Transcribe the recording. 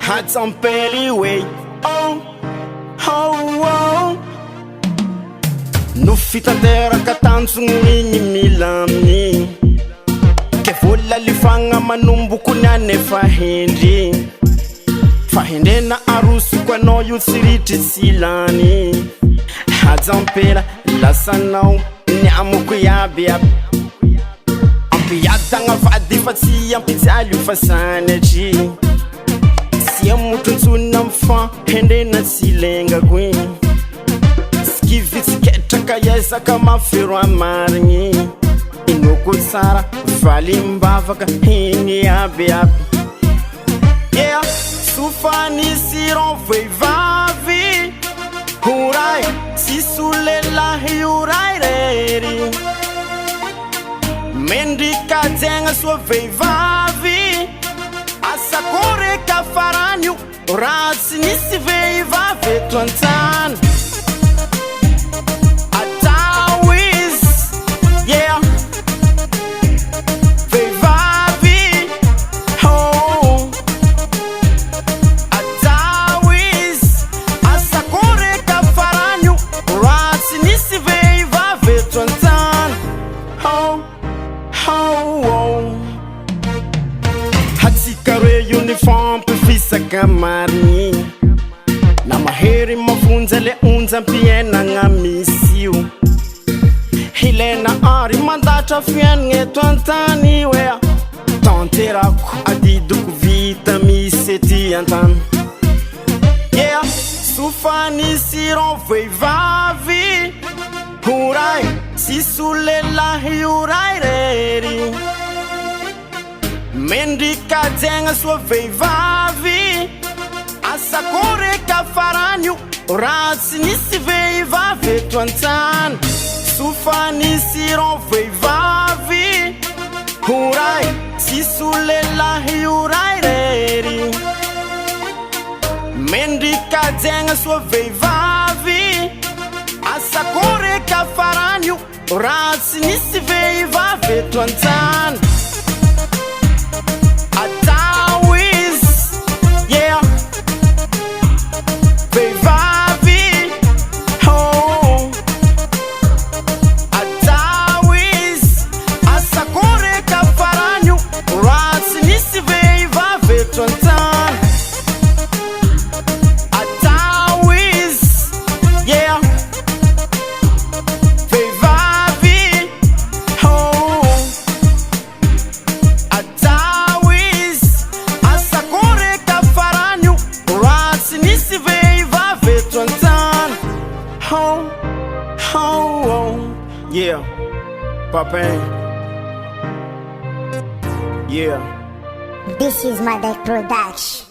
Hatsampeli way, oh, oh, oh. No fitanteraka tanjogny igny mila aminy ke vola lifagna manomboko ny anefa hendry fahendrena arosoko anao io tsy ritry tsy ilany hajampela lasanao ny amoko iabiaby ampiadagna vady fa tsy ampijaly io fa sanatry tsy amotontsonina mifan hendrena tsy lengako igny skivitsiketraka iezaka mafero amarigny inoko tsara valimbavaka igny abiaby yeah sofanisy vehivavy horay tsisy lelahy oray rery mendrikajegna soa vehivavy asakoreka faranio raha tsy nisy vehivavy eto an-tany atao izy yeah vehivavy oh atao izy asakoreka faranio raha tsy nisy vehivavy eto an-tany oh oh oh hatsikaroe uniform fisaka marigny na mahery mavonja le onjam-piainagna misy io ilaina ary mandatra fiainagna eto an-tany oea tanterako adidoko vita misy ety an-tany yeah sofanisy vehivavy horay tsisy lelahy oray rery mendrikajegna soa vehivavy asakoreka faranio raha tsy nisy vehivavy eto an-tany sofanisy vehivavy horay tsisy lelahy oray rery mendrikajegna soa vehivavy asakoreka faranio raha tsy nisy vehivavy eto an-tany atao izy yeah vehivavy oh atao izy asakoreka faranio raha tsy nisy vehivavy eto an-tany atao izy yeah vehivavy oh atao izy asakoreka faranio raha tsy nisy vehivavy eto an-tany oh oh oh yeah Papin yeah This is my deck production.